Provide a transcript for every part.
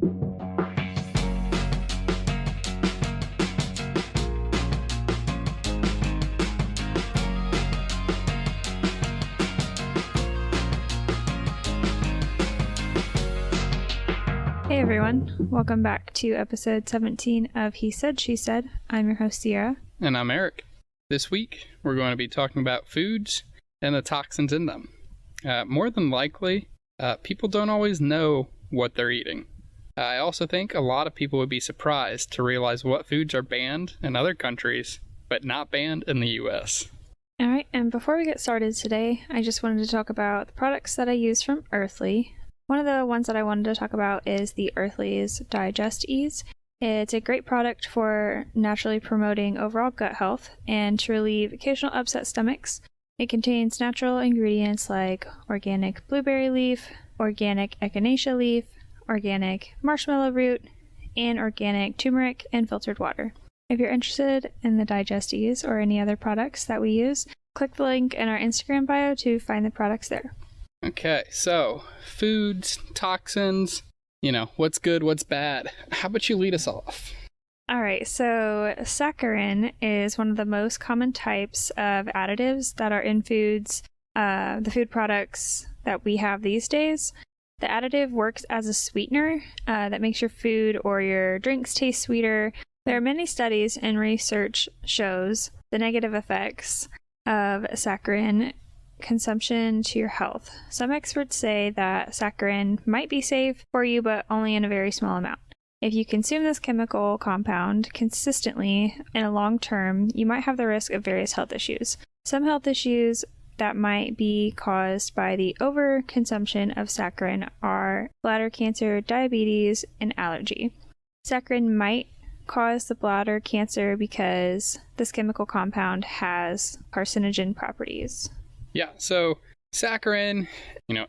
Hey everyone, welcome back to episode 17 of He Said, She Said. I'm your host, Sierra. And I'm Eric. This week, we're going to be talking about foods and the toxins in them. More than likely, people don't always know what they're eating. I also think a lot of people would be surprised to realize what foods are banned in other countries, but not banned in the US. Alright, and before we get started today, I just wanted to talk about the products that I use from Earthly. One of the ones that I wanted to talk about is the Earthly's Digest Ease. It's a great product for naturally promoting overall gut health and to relieve occasional upset stomachs. It contains natural ingredients like organic blueberry leaf, organic echinacea leaf, organic marshmallow root, and organic turmeric and filtered water. If you're interested in the Digest Ease or any other products that we use, click the link in our Instagram bio to find the products there. Okay, so foods, toxins, what's good, what's bad. How about you lead us off? Alright, so saccharin is one of the most common types of additives that are in foods, the food products that we have these days. The additive works as a sweetener that makes your food or your drinks taste sweeter. There are many studies and research shows the negative effects of saccharin consumption to your health. Some experts say that saccharin might be safe for you, but only in a very small amount. If you consume this chemical compound consistently in a long term, you might have the risk of various health issues. Some health issues that might be caused by the overconsumption of saccharin are bladder cancer, diabetes, and allergy. Saccharin might cause the bladder cancer because this chemical compound has carcinogen properties. Yeah, so saccharin,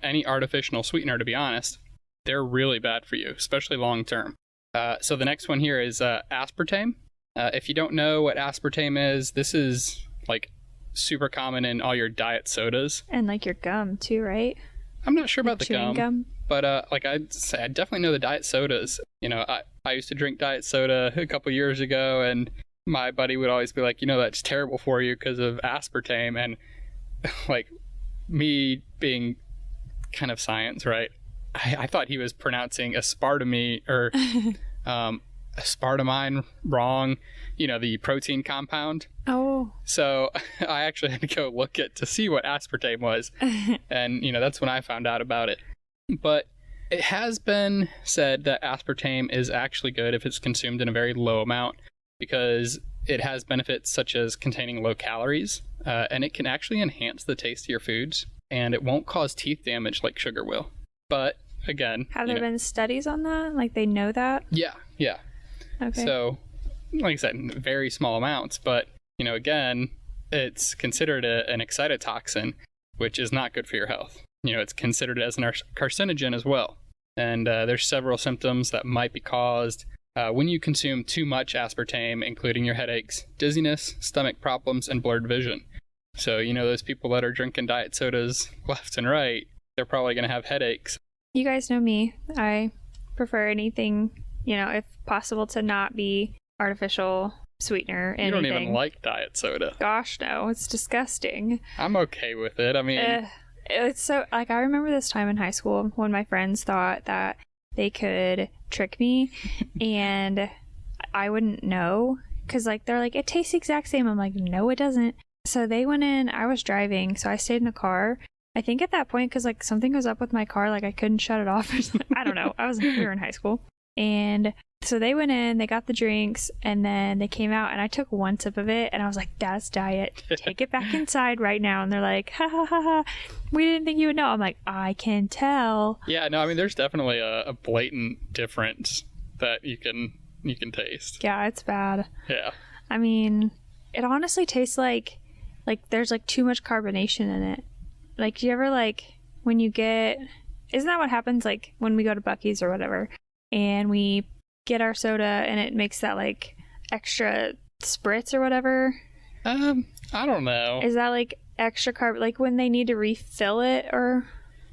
any artificial sweetener, to be honest, they're really bad for you, especially long term. So the next one here is aspartame. If you don't know what aspartame is, this is super common in all your diet sodas. And your gum too, right? I'm not sure about the gum. But I'd say I definitely know the diet sodas. I used to drink diet soda a couple years ago, and my buddy would always be like, that's terrible for you because of aspartame. And me being kind of science, right? I thought he was pronouncing aspartame or aspartamine wrong, the protein compound. Oh. So I actually had to go look to see what aspartame was. And, that's when I found out about it. But it has been said that aspartame is actually good if it's consumed in a very low amount because it has benefits such as containing low calories, and it can actually enhance the taste of your foods, and it won't cause teeth damage like sugar will. But again, have there been studies on that? They know that? Yeah. Okay. So, like I said, in very small amounts, but again, it's considered an excitotoxin, which is not good for your health. It's considered as an carcinogen as well, and there's several symptoms that might be caused when you consume too much aspartame, including your headaches, dizziness, stomach problems, and blurred vision. So, those people that are drinking diet sodas left and right, they're probably going to have headaches. You guys know me. I prefer anything, if possible, to not be artificial sweetener. You don't even like diet soda. Gosh, no. It's disgusting. I'm okay with it. I mean... it's so, I remember this time in high school when my friends thought that they could trick me and I wouldn't know because they're like, it tastes the exact same. I'm like, no, it doesn't. So they went in, I was driving, so I stayed in the car. I think at that point, because something was up with my car, I couldn't shut it off or something. I don't know. We were in high school. And so they went in, they got the drinks, and then they came out, and I took one sip of it, and I was like, that's diet. Take it back inside right now. And they're like, ha ha ha ha, we didn't think you would know. I'm like, I can tell. Yeah, no, I mean, there's definitely a blatant difference that you can taste. Yeah, it's bad. Yeah. I mean, it honestly tastes like there's too much carbonation in it. Do you ever when you get, isn't that what happens when we go to Buc-ee's or whatever and we get our soda and it makes that extra spritz or whatever? I don't know. Is that extra carb, when they need to refill it? Or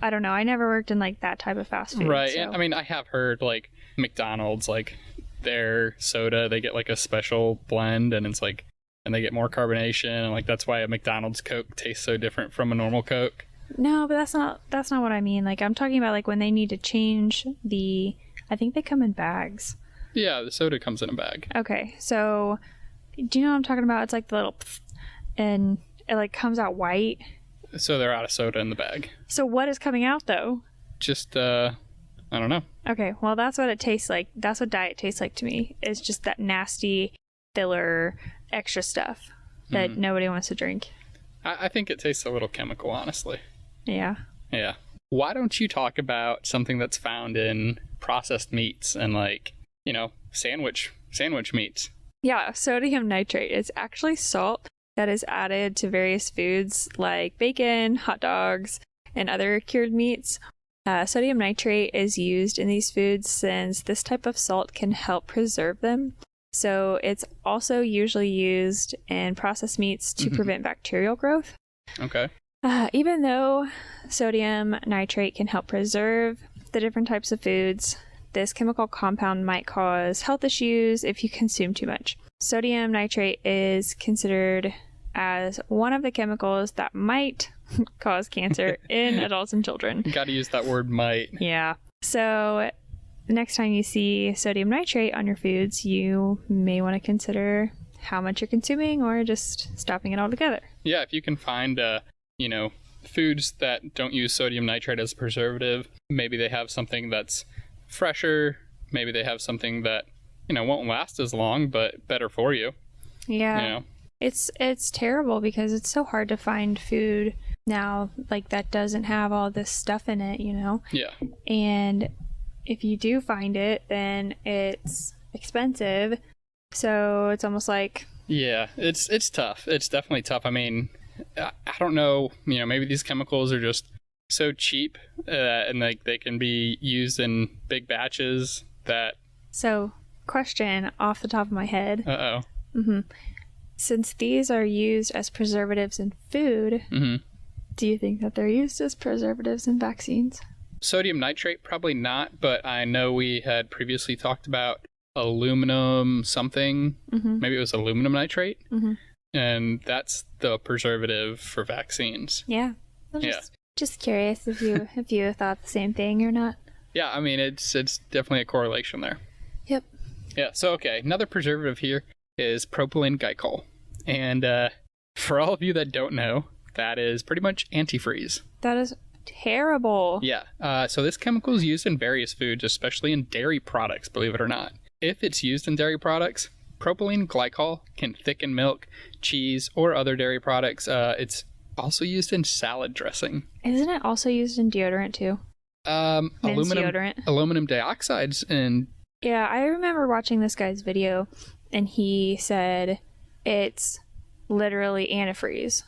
I don't know. I never worked in like that type of fast food. Right. So. I mean, I have heard like McDonald's, like their soda, they get like a special blend, and it's like, and they get more carbonation, and like that's why a McDonald's Coke tastes so different from a normal Coke. No, but that's not what I mean. Like, I'm talking about like when they need to change I think they come in bags. Yeah, the soda comes in a bag. Okay, so do you know what I'm talking about? It's like the little and it like comes out white. So they're out of soda in the bag. So what is coming out though? Just I don't know. Okay, well that's what it tastes like. That's what diet tastes like to me. It's just that nasty filler extra stuff that nobody wants to drink. I think it tastes a little chemical, honestly. Yeah. Yeah. Why don't you talk about something that's found in processed meats and like, you know, sandwich meats? Yeah, sodium nitrate is actually salt that is added to various foods like bacon, hot dogs, and other cured meats. Sodium nitrate is used in these foods since this type of salt can help preserve them. So it's also usually used in processed meats to prevent bacterial growth. Okay. Even though sodium nitrate can help preserve the different types of foods, this chemical compound might cause health issues if you consume too much. Sodium nitrate is considered as one of the chemicals that might cause cancer in adults and children. Got to use that word might. Yeah. So next time you see sodium nitrate on your foods, you may want to consider how much you're consuming or just stopping it altogether. Yeah, if you can find, you know, foods that don't use sodium nitrate as a preservative, maybe they have something that's fresher, maybe they have something that, you know, won't last as long, but better for you. Yeah. You know? It's terrible because it's so hard to find food now, like, that doesn't have all this stuff in it, you know? Yeah. And if you do find it, then it's expensive. So it's almost like... Yeah, it's tough. It's definitely tough. I mean, I don't know, you know, maybe these chemicals are just so cheap and like they can be used in big batches that... So, question off the top of my head. Uh-oh. Mm-hmm. Since these are used as preservatives in food, do you think that they're used as preservatives in vaccines? Sodium nitrate, probably not, but I know we had previously talked about aluminum something. Maybe it was aluminum nitrate. And that's the preservative for vaccines. Yeah. Just curious if you thought the same thing or not. Yeah, I mean, it's definitely a correlation there. Yep. Yeah, so okay, another preservative here is propylene glycol. And for all of you that don't know, that is pretty much antifreeze. That is terrible. Yeah, so this chemical is used in various foods, especially in dairy products, believe it or not. If it's used in dairy products, propylene glycol can thicken milk, cheese, or other dairy products. It's also used in salad dressing. Isn't it also used in deodorant too? Aluminum dioxides and... Yeah, I remember watching this guy's video, and he said it's literally antifreeze.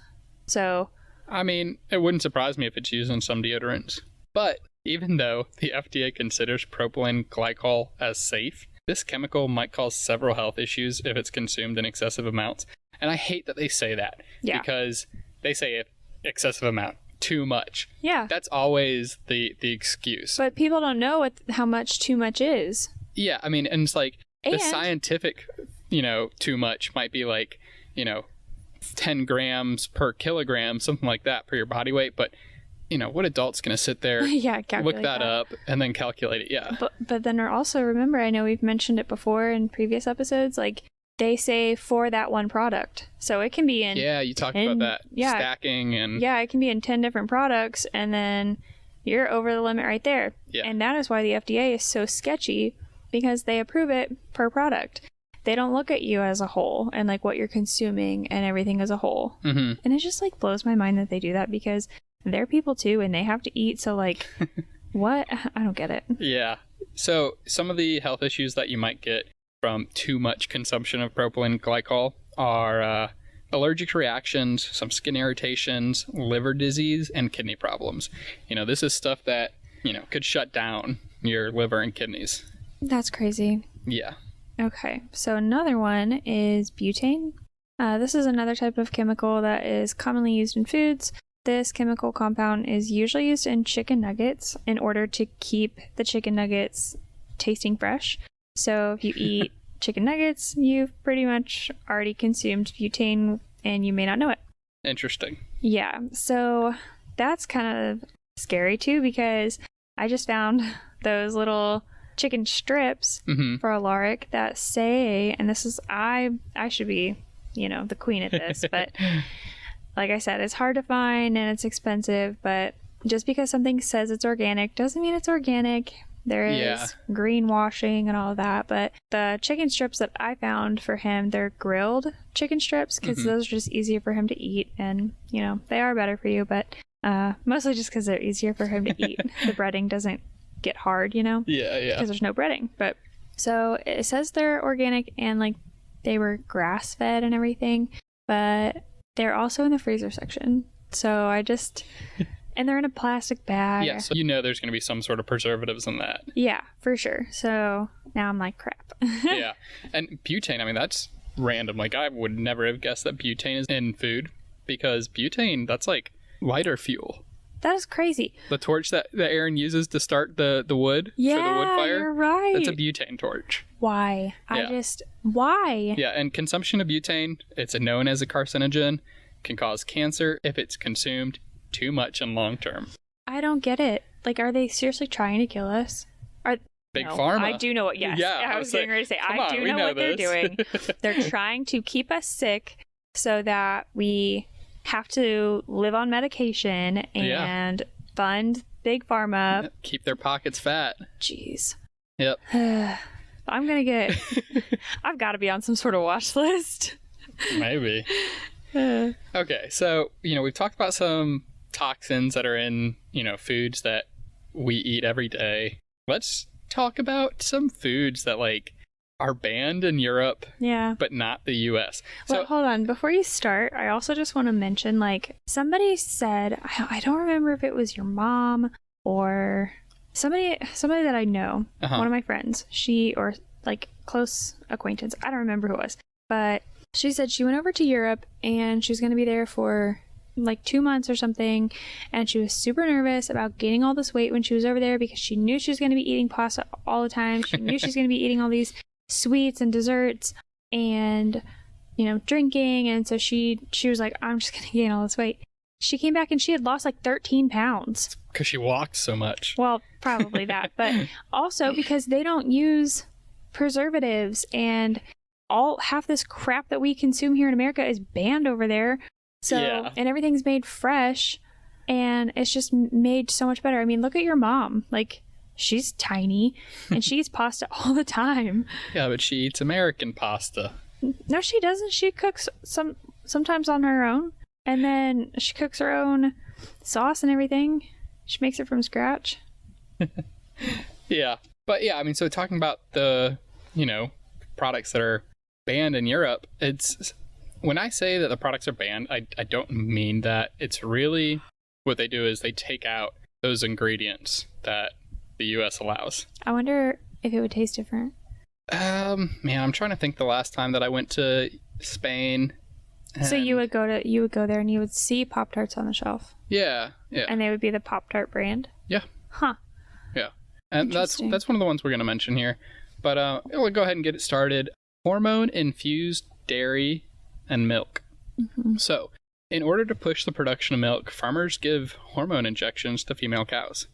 So... I mean, it wouldn't surprise me if it's used in some deodorants. But even though the FDA considers propylene glycol as safe, this chemical might cause several health issues if it's consumed in excessive amounts. And I hate that they say that. Yeah. Because they say excessive amount, too much. Yeah. That's always the excuse. But people don't know how much too much is. Yeah, I mean, and it's like the scientific, you know, too much might be like, you know, 10 grams per kilogram, something like that per your body weight. But, you know, what adult's going to sit there, look that up, and then calculate it? Yeah. But then also remember, I know we've mentioned it before in previous episodes, like they say for that one product. So it can be in... Yeah, you talked about that. Yeah, stacking and... Yeah, it can be in 10 different products, and then you're over the limit right there. Yeah. And that is why the FDA is so sketchy, because they approve it per product. They don't look at you as a whole and like what you're consuming and everything as a whole. And it just like blows my mind that they do that, because they're people too and they have to eat. So like, what? I don't get it. Yeah. So some of the health issues that you might get from too much consumption of propylene glycol are allergic reactions, some skin irritations, liver disease, and kidney problems. You know, this is stuff that, you know, could shut down your liver and kidneys. That's crazy. Yeah. Okay, so another one is butane. This is another type of chemical that is commonly used in foods this chemical compound is usually used in chicken nuggets in order to keep the chicken nuggets tasting fresh. So if you eat chicken nuggets, you've pretty much already consumed butane and you may not know it. Interesting. Yeah, so that's kind of scary too, because I just found those little chicken strips for Alaric that say, and this is, I should be, the queen at this, but like I said, it's hard to find and it's expensive, but just because something says it's organic doesn't mean it's organic. There is greenwashing and all of that, but the chicken strips that I found for him, they're grilled chicken strips because those are just easier for him to eat, and they are better for you, but mostly just because they're easier for him to eat. The breading doesn't get hard, because there's no breading. But so it says they're organic and like they were grass fed and everything, but they're also in the freezer section. So and they're in a plastic bag. Yeah, so there's going to be some sort of preservatives in that. Yeah, for sure. So now I'm like, crap. Yeah. And butane, I mean, that's random. Like, I would never have guessed that butane is in food, because butane, that's like lighter fuel. That is crazy. The torch that Aaron uses to start the wood for the wood fire. Yeah, you're right. That's a butane torch. Why? Yeah. Why? Yeah, and consumption of butane, it's known as a carcinogen, can cause cancer if it's consumed too much and long term. I don't get it. Like, are they seriously trying to kill us? Big Pharma. I do know what. Yes. Yeah, I was getting ready to say, I do know what they're doing. They're trying to keep us sick so that we have to live on medication and fund Big Pharma. Keep their pockets fat. Jeez. Yep. I'm gonna get. I've got to be on some sort of watch list. Maybe. Okay, so we've talked about some toxins that are in foods that we eat every day. Let's talk about some foods that are banned in Europe, but not the US. Well, hold on, before you start, I also just want to mention, somebody said, I don't remember if it was your mom or somebody that I know, one of my friends, or close acquaintance, I don't remember who it was, but she said she went over to Europe and she was going to be there for 2 months or something, and she was super nervous about gaining all this weight when she was over there because she knew she was going to be eating pasta all the time. She knew she was going to be eating all these sweets and desserts and drinking, and so she was like, I'm just going to gain all this weight. She came back and she had lost 13 pounds because she walked so much. Well, probably that, but also because they don't use preservatives, and half this crap that we consume here in America is banned over there. So, and everything's made fresh, and it's just made so much better. I mean, look at your mom. She's tiny, and she eats pasta all the time. Yeah, but she eats American pasta. No, she doesn't. She cooks sometimes on her own, and then she cooks her own sauce and everything. She makes it from scratch. Yeah. But yeah, I mean, so talking about the, products that are banned in Europe, when I say that the products are banned, I don't mean that. It's really what they do is they take out those ingredients that the US allows. I wonder if it would taste different. Man, I'm trying to think the last time that I went to Spain. So you would go there and you would see Pop-Tarts on the shelf. Yeah. And they would be the Pop-Tart brand. Yeah. Huh. Yeah. And that's one of the ones we're going to mention here. But we'll go ahead and get it started. Hormone-infused dairy and milk. Mm-hmm. So, in order to push the production of milk, farmers give hormone injections to female cows.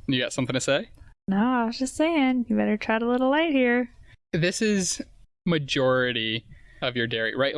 You got something to say? No, I was just saying, you better tread a little light here. This is majority of your dairy, right?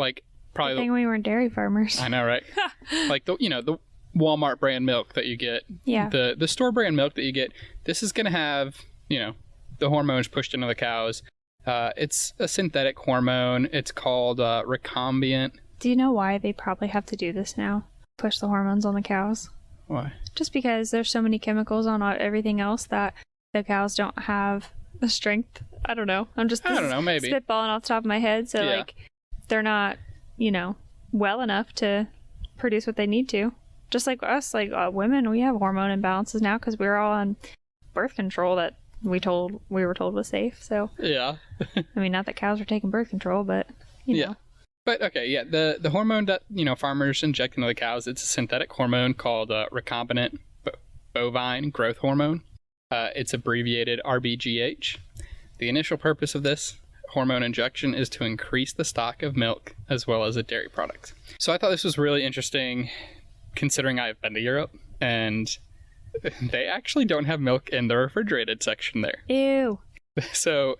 Probably. Good thing we weren't dairy farmers. I know, right? The Walmart brand milk that you get. Yeah. The store brand milk that you get. This is going to have, the hormones pushed into the cows. It's a synthetic hormone. It's called recombinant. Do you know why they probably have to do this now? Push the hormones on the cows? Why? Just because there's so many chemicals on everything else that the cows don't have the strength. I don't know. Maybe. Spitballing off the top of my head. So, they're not, well enough to produce what they need to. Just like us, women, we have hormone imbalances now because we're all on birth control that we were told was safe. So, yeah. I mean, not that cows are taking birth control, but, you know. But okay, yeah, the hormone that, farmers inject into the cows, it's a synthetic hormone called recombinant bovine growth hormone. It's abbreviated RBGH. The initial purpose of this hormone injection is to increase the stock of milk as well as a dairy product. So I thought this was really interesting, considering I've been to Europe, and they actually don't have milk in the refrigerated section there. Ew. So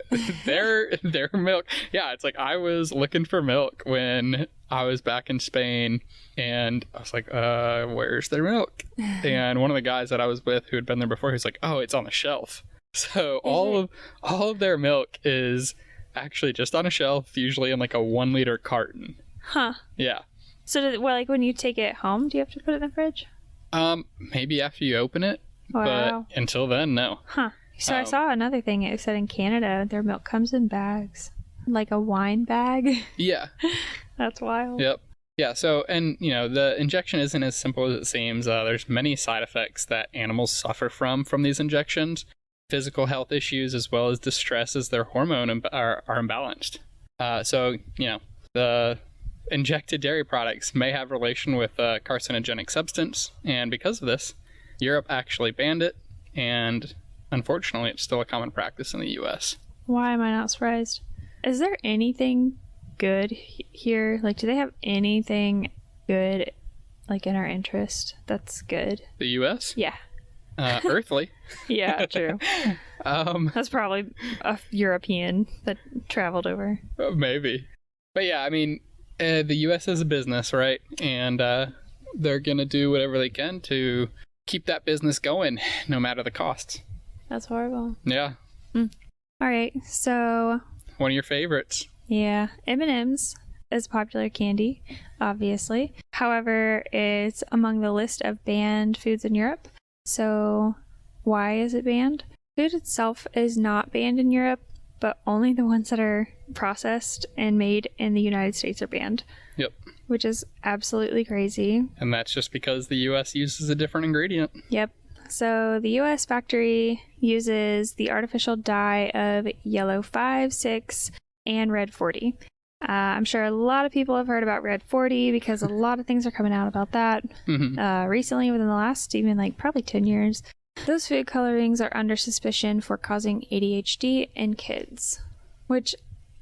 their milk, yeah, it's like I was looking for milk when I was back in Spain, and I was like, where's their milk? And one of the guys that I was with who had been there before, he was like, oh, it's on the shelf. So all of their milk is actually just on a shelf, usually in like a 1 liter carton. Huh. Yeah. So like when you take it home, do you have to put it in the fridge? Maybe after you open it. Wow. But until then, no. Huh. So I saw another thing. It said in Canada, their milk comes in bags. Like a wine bag. Yeah. That's wild. Yep. Yeah, so, and, the injection isn't as simple as it seems. There's many side effects that animals suffer from these injections. Physical health issues, as well as distress as their hormone are imbalanced. So, the injected dairy products may have relation with a carcinogenic substance, and because of this, Europe actually banned it, and unfortunately, it's still a common practice in the U.S. Why am I not surprised? Is there anything good here? Like, do they have anything good, like, in our interest that's good? The U.S.? Yeah. Earthly. Yeah, true. That's probably a European that traveled over. Maybe. But yeah, I mean, the U.S. is a business, right? And they're going to do whatever they can to keep that business going, no matter the costs. That's horrible. Yeah. All right, so... One of your favorites. Yeah, M&M's is popular candy, obviously. However, it's among the list of banned foods in Europe. So why is it banned? Food itself is not banned in Europe, but only the ones that are processed and made in the United States are banned. Yep. Which is absolutely crazy. And that's just because the U.S. uses a different ingredient. Yep. So the U.S. factory uses the artificial dye of yellow 5, 6, and red 40. I'm sure a lot of people have heard about red 40 because a lot of things are coming out about that recently, within the last even like probably 10 years. Those food colorings are under suspicion for causing ADHD in kids, which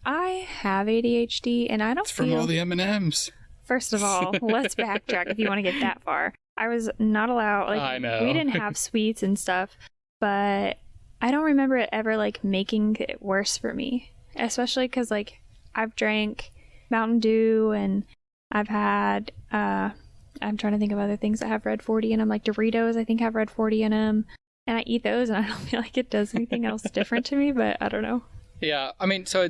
I have ADHD and I don't feel... It's from all the M&Ms. First of all, let's backtrack if you want to get that far. I was not allowed, like, I know. We didn't have sweets and stuff, but I don't remember it ever, like, making it worse for me. Especially because, like, I've drank Mountain Dew and I've had, I'm trying to think of other things that have red 40 in them, like Doritos, I think have red 40 in them. And I eat those and I don't feel like it does anything else different to me, but I don't know. Yeah, I mean, so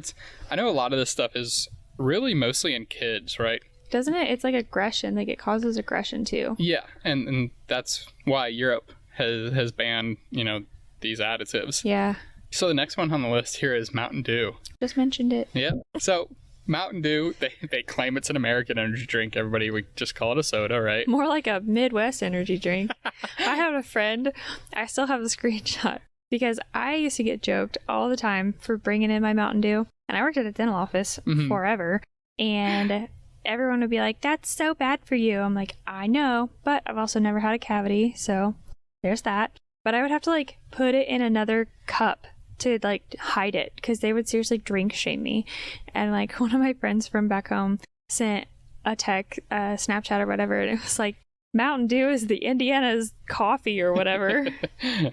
I know a lot of this stuff is really mostly in kids, right? Doesn't it? It's like aggression. Like, it causes aggression, too. Yeah, and that's why Europe has banned, these additives. Yeah. So the next one on the list here is Mountain Dew. Just mentioned it. Yeah. So Mountain Dew, they claim it's an American energy drink. Everybody would just call it a soda, right? More like a Midwest energy drink. I have a friend, I still have the screenshot, because I used to get joked all the time for bringing in my Mountain Dew. And I worked at a dental office forever. And... everyone would be like, that's so bad for you. I'm like, I know, but I've also never had a cavity, so there's that. But I would have to, like, put it in another cup to, like, hide it, because they would seriously drink shame me. And, like, one of my friends from back home sent a Snapchat or whatever, and it was like, Mountain Dew is the Indiana's coffee or whatever.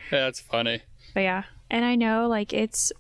That's funny. But yeah, and I know, like, it's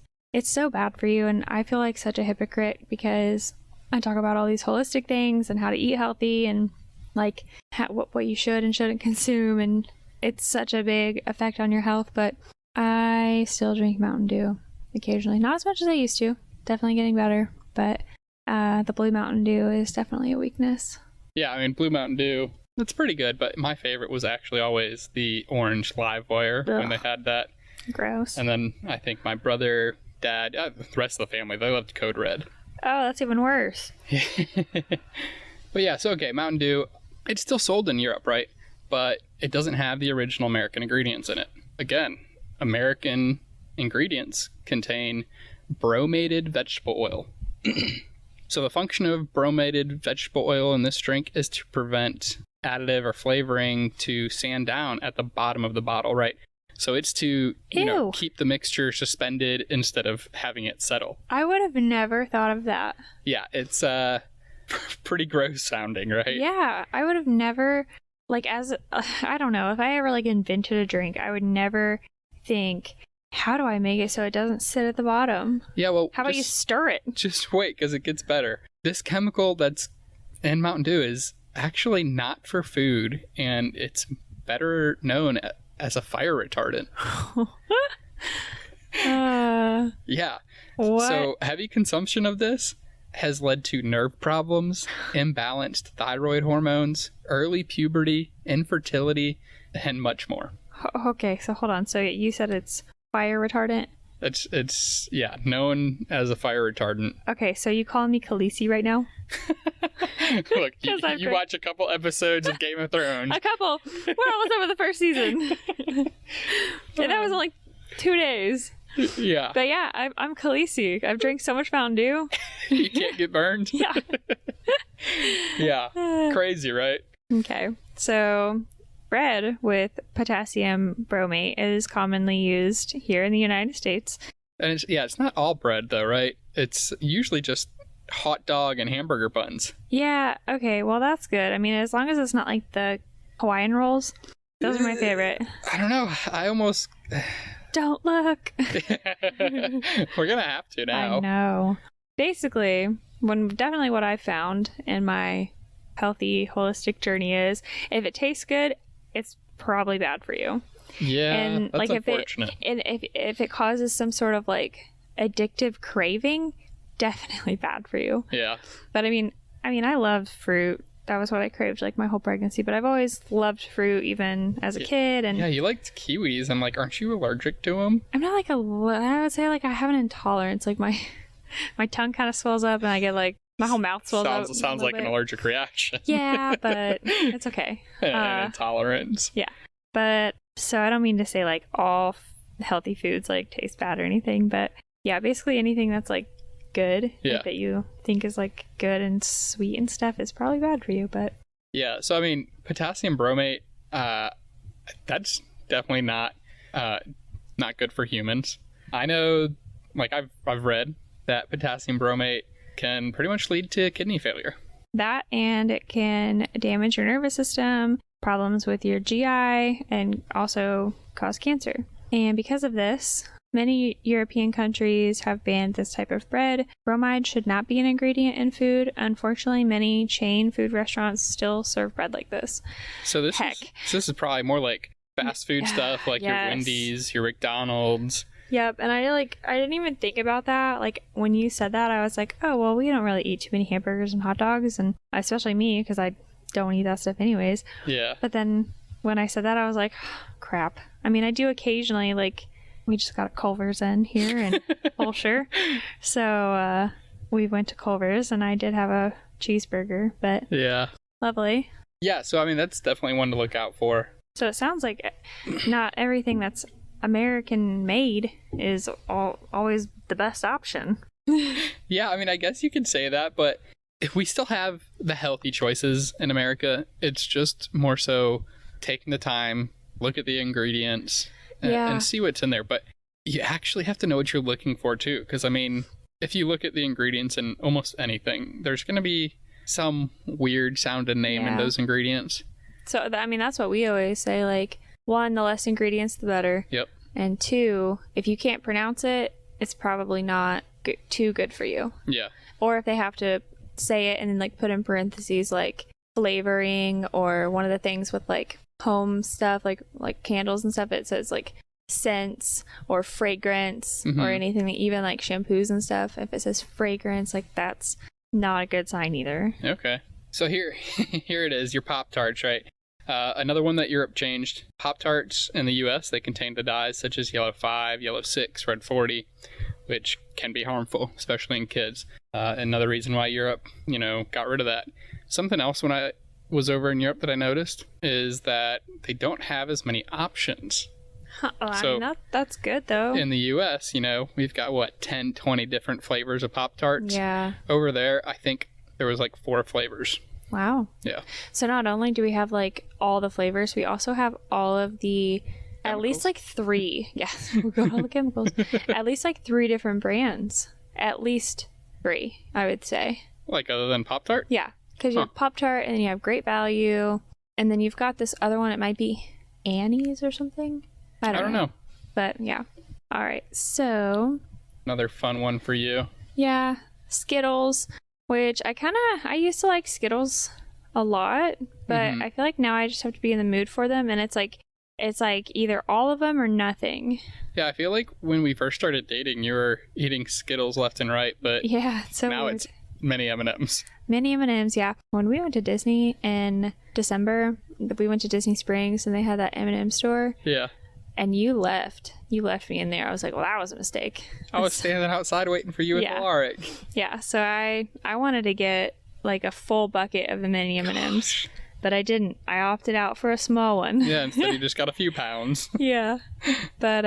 so bad for you, and I feel like such a hypocrite because... I talk about all these holistic things and how to eat healthy and like what you should and shouldn't consume, and it's such a big effect on your health, but I still drink Mountain Dew occasionally. Not as much as I used to. Definitely getting better, but the Blue Mountain Dew is definitely a weakness. Yeah, I mean, Blue Mountain Dew, it's pretty good, but my favorite was actually always the orange live wire when they had that. Gross. And then I think my brother, dad, the rest of the family, they loved Code Red. Oh, that's even worse. But yeah, so okay, Mountain Dew, it's still sold in Europe, right? But it doesn't have the original American ingredients in it. Again, American ingredients contain bromated vegetable oil. So the function of bromated vegetable oil in this drink is to prevent additive or flavoring to sand down at the bottom of the bottle, right? So it's to, keep the mixture suspended instead of having it settle. I would have never thought of that. Yeah, it's pretty gross sounding, right? Yeah, I would have never, I don't know, if I ever, invented a drink, I would never think, how do I make it so it doesn't sit at the bottom? Yeah, well, how about you stir it? Just wait, because it gets better. This chemical that's in Mountain Dew is actually not for food, and it's better known as a fire retardant. Yeah. What? So heavy consumption of this has led to nerve problems, imbalanced thyroid hormones, early puberty, infertility, and much more. Okay, so hold on. So you said it's fire retardant? It's known as a fire retardant. Okay, so you calling me Khaleesi right now? Look, you watch a couple episodes of Game of Thrones. A couple. We're almost over the first season. And that was only 2 days. Yeah. But yeah, I'm Khaleesi. I've drank so much Mountain Dew. You can't get burned? Yeah. Yeah. Crazy, right? Okay. So bread with potassium bromate is commonly used here in the United States. And it's not all bread though, right? It's usually just hot dog and hamburger buns. Yeah, okay, well that's good. I mean, as long as it's not like the Hawaiian rolls. Those are my favorite. I don't know. I almost... Don't look. We're gonna have to now. I know. Basically, definitely what I found in my healthy, holistic journey is if it tastes good, it's probably bad for you. Yeah, and that's unfortunate. If it causes some sort of addictive craving, definitely bad for you. Yeah. But I mean, I love fruit. That was what I craved my whole pregnancy. But I've always loved fruit, even as a kid. And yeah, you liked kiwis. I'm aren't you allergic to them? I'm not I would say I have an intolerance. My tongue kind of swells up, and I get my whole mouth swells up. Sounds like an allergic reaction. Yeah, but it's okay. An intolerance. Yeah, but so I don't mean to say all healthy foods taste bad or anything, but yeah, basically anything that's good that you think is good and sweet and stuff is probably bad for you. But yeah, so I mean, potassium bromate, that's definitely not good for humans. I know, I've read that potassium bromate can pretty much lead to kidney failure. That, and it can damage your nervous system, problems with your GI, and also cause cancer. And because of this, many European countries have banned this type of bread. Bromide should not be an ingredient in food. Unfortunately, many chain food restaurants still serve bread like this. So this is probably more fast food stuff, your Wendy's, your McDonald's. Yep, and I didn't even think about that. When you said that, I was oh, well, we don't really eat too many hamburgers and hot dogs, and especially me, because I don't eat that stuff anyways. Yeah. But then when I said that, I was crap. I mean, I do occasionally, we just got a Culver's in here in Bolshire. So we went to Culver's, and I did have a cheeseburger, but yeah, lovely. Yeah, so I mean, that's definitely one to look out for. So it sounds like not everything that's American made is always the best option. Yeah, I mean, I guess you could say that, but if we still have the healthy choices in America, it's just more so taking the time, look at the ingredients, and see what's in there. But you actually have to know what you're looking for too, because I mean, if you look at the ingredients in almost anything, there's going to be some weird sounding name in those ingredients. So I mean, that's what we always say, one, the less ingredients the better. Yep. And two, if you can't pronounce it, it's probably not too good for you. Yeah. Or if they have to say it and then put in parentheses flavoring, or one of the things with home stuff like candles and stuff, it says scents or fragrance, or anything, even shampoos and stuff, if it says fragrance, that's not a good sign either. Okay, so here it is, your Pop-Tarts, right? Another one that Europe changed. Pop-Tarts in the US, they contain the dyes such as yellow 5, yellow 6, red 40, which can be harmful, especially in kids. Another reason why Europe got rid of that. Something else when I was over in Europe that I noticed is that they don't have as many options Huh, well, So- I mean, that's good, though. In the US, we've got 10, 20 different flavors of Pop-Tarts. Yeah. Over there, I think there was 4 flavors. Wow. Yeah. So not only do we have all the flavors, we also have all of the at least 3. Yeah, we'll go all the chemicals. At least 3 different brands. At least 3, I would say. Other than Pop-Tart? Yeah, because you have Pop-Tart and you have Great Value, and then you've got this other one. It might be Annie's or something. I don't know. But yeah. All right. So Another fun one for you. yeah, Skittles, which I used to like Skittles a lot, but I feel like now I just have to be in the mood for them, and it's either all of them or nothing. Yeah, I feel like when we first started dating, you were eating Skittles left and right, but Yeah, it's so now weird. it's many M&Ms. Mini M&Ms, yeah. When we went to Disney in December, we went to Disney Springs and they had that M&M store, Yeah. and you left me in there. I was like, well, that was a mistake. I was standing outside waiting for you with Yeah. Alaric. Yeah, so I wanted to get a full bucket of the mini M&Ms, but I didn't. I opted out for a small one. Yeah, instead you just got a few pounds. Yeah. But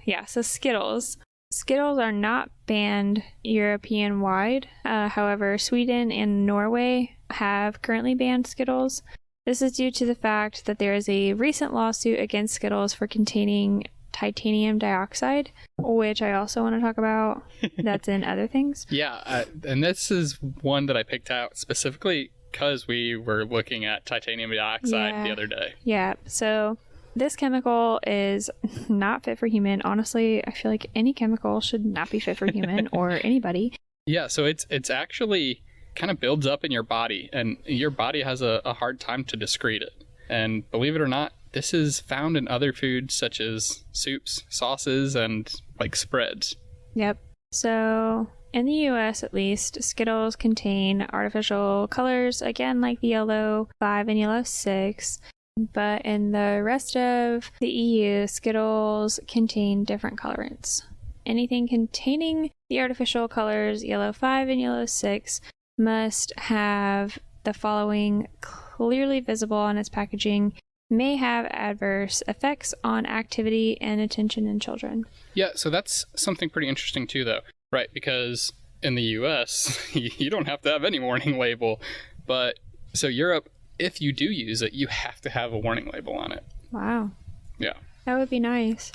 yeah, so Skittles. Skittles are not banned European wide. However, Sweden and Norway have currently banned Skittles. This is due to the fact that there is a recent lawsuit against Skittles for containing titanium dioxide, which I also want to talk about. That's in other things. Yeah, and this is one that I picked out specifically because we were looking at titanium dioxide the other day. Yeah, so this chemical is not fit for human. Honestly, I feel like any chemical should not be fit for human or anybody. Yeah, so it's actually kind of builds up in your body, and your body has a hard time to excrete it. And believe it or not, this is found in other foods such as soups, sauces, and spreads. Yep. So in the US, at least, Skittles contain artificial colors, again, like the yellow 5 and yellow 6. But in the rest of the EU, Skittles contain different colorants. Anything containing the artificial colors yellow 5 and yellow 6 must have the following clearly visible on its packaging: may have adverse effects on activity and attention in children. Yeah, so that's something pretty interesting too, though, right? Because in the US, you don't have to have any warning label. But so Europe, if you do use it, you have to have a warning label on it. Wow. Yeah. That would be nice.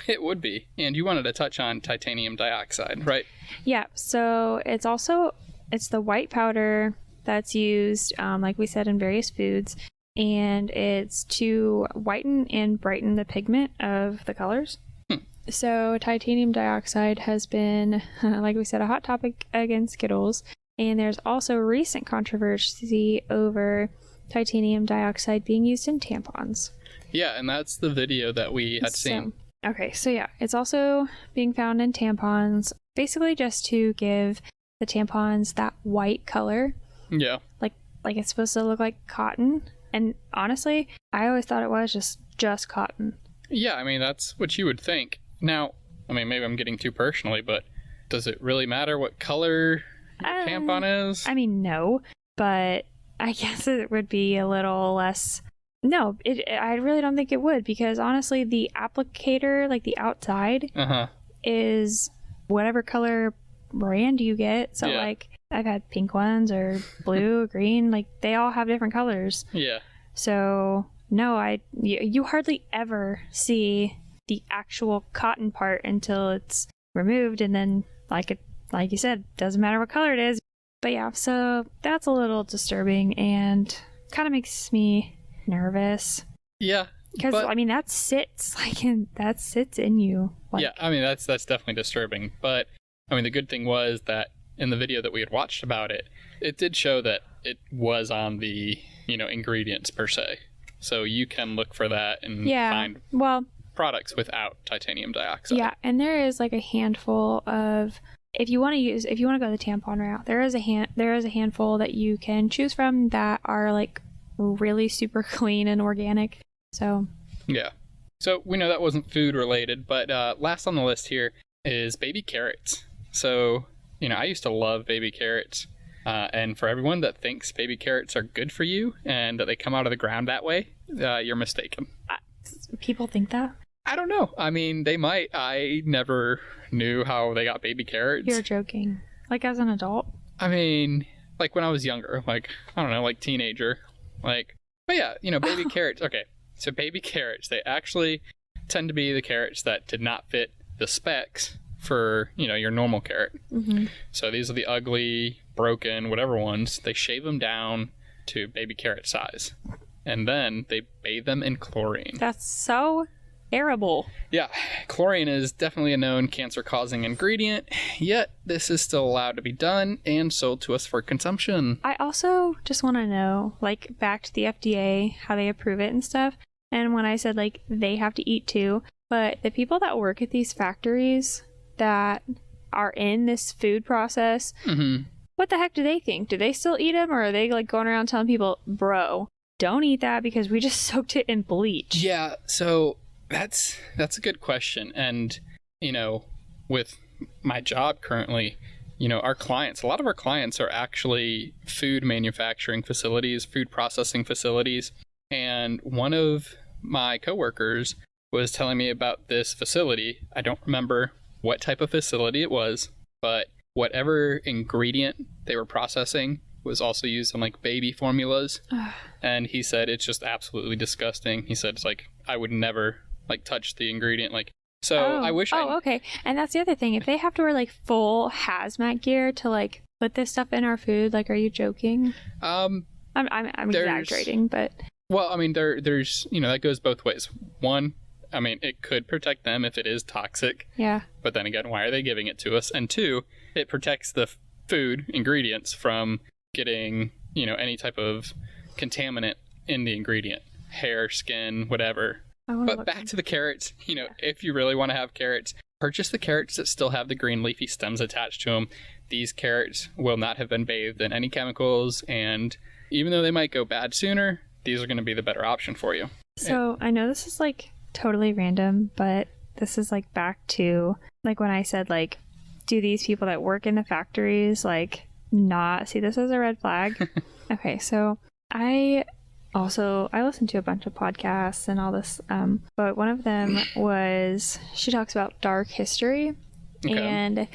It would be. And you wanted to touch on titanium dioxide, right? Yeah, so it's the white powder that's used, like we said, in various foods, and it's to whiten and brighten the pigment of the colors. So titanium dioxide has been, like we said, a hot topic against Skittles, and there's also recent controversy over titanium dioxide being used in tampons. Yeah, and that's the video that we had seen. Okay, so yeah, it's also being found in tampons, basically just to give the tampons that white color. Yeah. Like it's supposed to look like cotton. And honestly, I always thought it was just cotton. Yeah, I mean, that's what you would think. Now, I mean, maybe I'm getting too personally, but does it really matter what color your tampon is? I mean, no, but I guess it would be a little less. No, I really don't think it would, because honestly, the applicator, like the outside, is whatever color brand you get. So I've had pink ones or blue or green, they all have different colors. Yeah. So no, you hardly ever see the actual cotton part until it's removed, and then like you said, doesn't matter what color it is. But yeah, so that's a little disturbing and kind of makes me nervous. Yeah. Because I mean that sits in you. Yeah, I mean that's definitely disturbing. But I mean the good thing was that in the video that we had watched about it, it did show that it was on the ingredients per se. So you can look for that and find products without titanium dioxide. Yeah, and there is a handful of, if you want to go the tampon route, there is a handful that you can choose from that are really super clean and organic. So yeah. So we know that wasn't food related, but last on the list here is baby carrots. So I used to love baby carrots. And for everyone that thinks baby carrots are good for you and that they come out of the ground that way, you're mistaken. People think that? I don't know. I mean, they might. I never knew how they got baby carrots. You're joking. Like, as an adult? I mean, like when I was younger, like, I don't know, like teenager. Like, but yeah, baby carrots. Okay, so baby carrots, they actually tend to be the carrots that did not fit the specs for, your normal carrot. Mm-hmm. So these are the ugly, broken, whatever ones. They shave them down to baby carrot size. And then they bathe them in chlorine. That's so terrible. Yeah, chlorine is definitely a known cancer-causing ingredient, yet this is still allowed to be done and sold to us for consumption. I also just want to know, like, back to the FDA, how they approve it and stuff. And when I said, like, they have to eat too, but the people that work at these factories that are in this food process, what the heck do they think? Do they still eat them, or are they, like, going around telling people, bro, don't eat that because we just soaked it in bleach? Yeah, so that's a good question. And, with my job currently, our clients, a lot of our clients are actually food manufacturing facilities, food processing facilities. And one of my coworkers was telling me about this facility. I don't remember what type of facility it was, but whatever ingredient they were processing was also used in like baby formulas. And he said it's just absolutely disgusting. He said it's like, I would never like touch the ingredient. Like, so I wish okay. And that's the other thing. If they have to wear like full hazmat gear to like put this stuff in our food, like, are you joking? I'm exaggerating, but well, I mean, there's that goes both ways. One, I mean, it could protect them if it is toxic. Yeah. But then again, why are they giving it to us? And two, it protects the food ingredients from getting, any type of contaminant in the ingredient, hair, skin, whatever. But back to the carrots, if you really want to have carrots, purchase the carrots that still have the green leafy stems attached to them. These carrots will not have been bathed in any chemicals, and even though they might go bad sooner, these are going to be the better option for you. So I know this is like totally random, but this is like back to like when I said, like, do these people that work in the factories like not see this as a red flag? Okay, so I listen to a bunch of podcasts and all this, but one of them was, she talks about dark history. Okay. And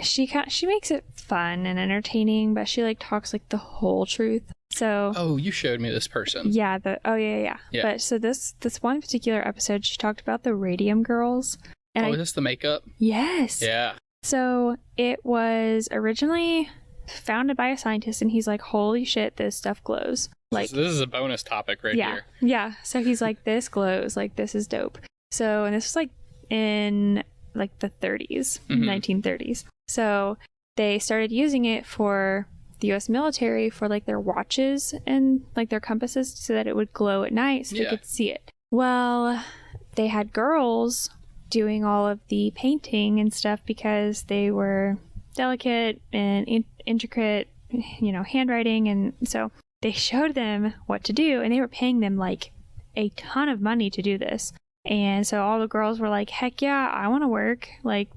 she makes it fun and entertaining, but she like talks like the whole truth. So you showed me this person. Yeah, yeah. But so this one particular episode, she talked about the Radium Girls. And is this the makeup? Yes. Yeah. So it was originally founded by a scientist, and he's like, holy shit, this stuff glows. Like, this is a bonus topic right here. Yeah. So he's like, this glows, like, this is dope. So, and this was like in like the 30s, 1930s. So they started using it for the U.S. military for like their watches and like their compasses, so that it would glow at night so they could see it. Well, they had girls doing all of the painting and stuff because they were delicate and intricate, handwriting. And so they showed them what to do, and they were paying them like a ton of money to do this. And so all the girls were like, heck yeah, I want to work. Like,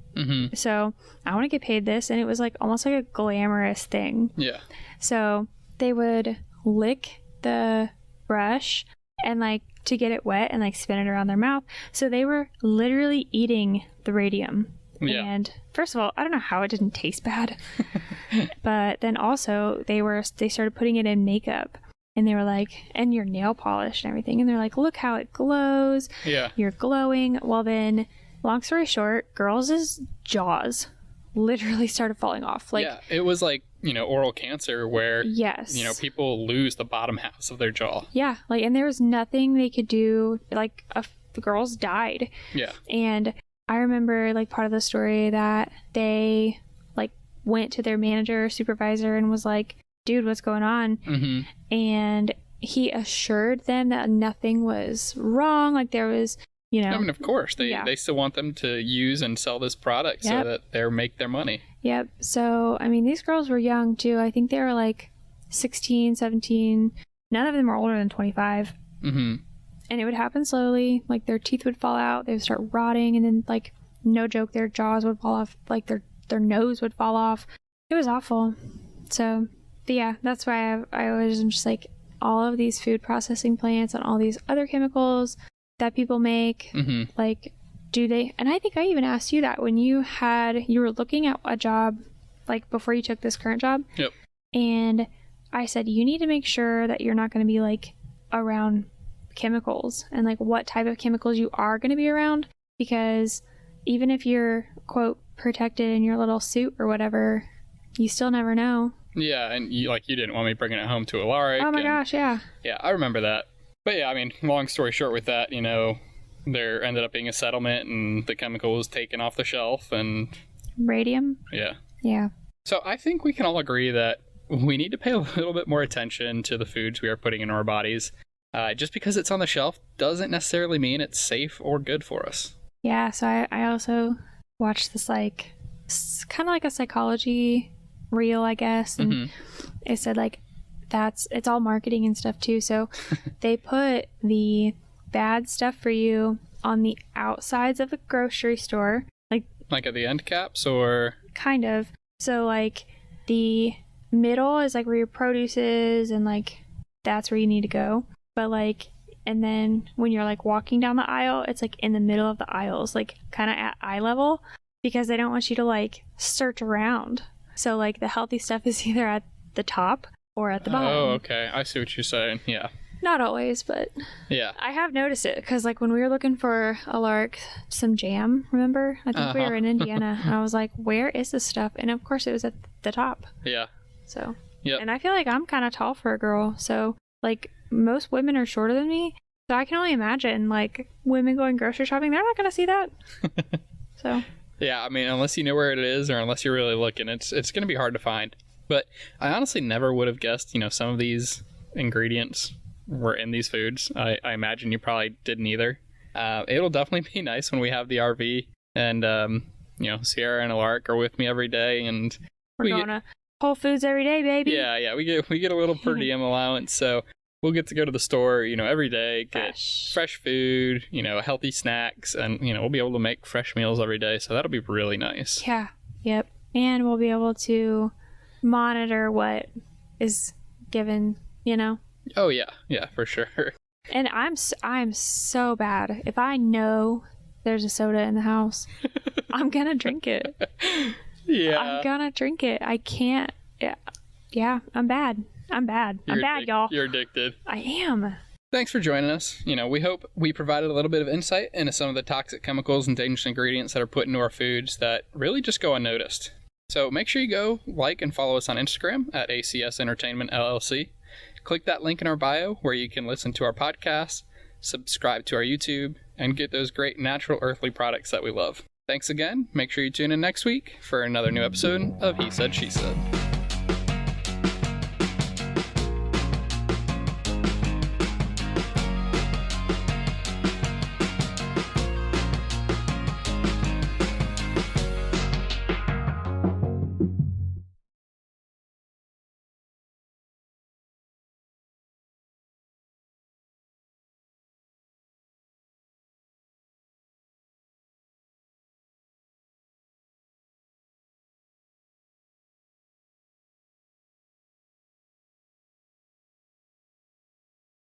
so I want to get paid this. And it was like almost like a glamorous thing. Yeah. So they would lick the brush and like to get it wet and like spin it around their mouth. So they were literally eating the radium. Yeah. And first of all, I don't know how it didn't taste bad. But then also they started putting it in makeup. And they were like, and your nail polish and everything. And they're like, look how it glows. Yeah. You're glowing. Well, then, long story short, girls' jaws literally started falling off. Like, yeah, it was like, oral cancer where, yes, people lose the bottom halves of their jaw. Yeah. Like, and there was nothing they could do. Like, the girls died. Yeah. And I remember, like, part of the story that they, like, went to their manager or supervisor and was like, dude, what's going on? And he assured them that nothing was wrong. Like, there was, I mean, of course, they still want them to use and sell this product so that they make their money. Yep. So, I mean, these girls were young too. I think they were like 16, 17. None of them were older than 25. And it would happen slowly. Like, their teeth would fall out. They would start rotting. And then, like, no joke, their jaws would fall off. Like, their nose would fall off. It was awful. So, but yeah, that's why I was just like, all of these food processing plants and all these other chemicals that people make, like, do they, and I think I even asked you that when you were looking at a job, like before you took this current job. Yep. And I said, you need to make sure that you're not going to be like around chemicals, and like what type of chemicals you are going to be around, because even if you're quote protected in your little suit or whatever, you still never know. Yeah, and you didn't want me bringing it home to Alaric. Oh my gosh, yeah. Yeah, I remember that. But yeah, I mean, long story short with that, you know, there ended up being a settlement and the chemical was taken off the shelf and... Radium? Yeah. Yeah. So I think we can all agree that we need to pay a little bit more attention to the foods we are putting in our bodies. Just because it's on the shelf doesn't necessarily mean it's safe or good for us. Yeah, so I also watched this, like, kind of like a psychology reel, I guess. And it said, like, it's all marketing and stuff, too. So they put the bad stuff for you on the outsides of a grocery store. Like at the end caps, or? Kind of. So, like, the middle is, like, where your produce is, and, like, that's where you need to go. But, like, and then when you're, like, walking down the aisle, it's, like, in the middle of the aisles, like, kind of at eye level, because they don't want you to, like, search around. So, like, the healthy stuff is either at the top or at the bottom. Oh, okay. I see what you're saying. Yeah. Not always, but yeah, I have noticed it, because, like, when we were looking for some jam, remember? I think we were in Indiana, and I was like, where is this stuff? And, of course, it was at the top. Yeah. So, yeah. And I feel like I'm kind of tall for a girl, so, like, most women are shorter than me, so I can only imagine, like, women going grocery shopping, they're not going to see that. So. Yeah, I mean, unless you know where it is, or unless you're really looking, it's going to be hard to find. But I honestly never would have guessed, you know, some of these ingredients were in these foods. I imagine you probably didn't either. It'll definitely be nice when we have the RV, and, you know, Sierra and Alaric are with me every day, and we're going to Whole Foods every day, baby. Yeah, we get a little per diem allowance, so we'll get to go to the store, you know, every day, get fresh food, you know, healthy snacks, and, you know, we'll be able to make fresh meals every day, so that'll be really nice. Yeah, yep. And we'll be able to monitor what is given, you know. Oh, yeah, for sure. And I'm so bad. If I know there's a soda in the house, I'm gonna drink it. Yeah. I'm gonna drink it. I can't. Yeah, I'm bad. I'm bad, y'all. You're addicted. I am. Thanks for joining us. You know, we hope we provided a little bit of insight into some of the toxic chemicals and dangerous ingredients that are put into our foods that really just go unnoticed. So make sure you go like and follow us on Instagram at ACS Entertainment LLC. Click that link in our bio where you can listen to our podcast, subscribe to our YouTube, and get those great natural earthly products that we love. Thanks again. Make sure you tune in next week for another new episode of He Said, She Said.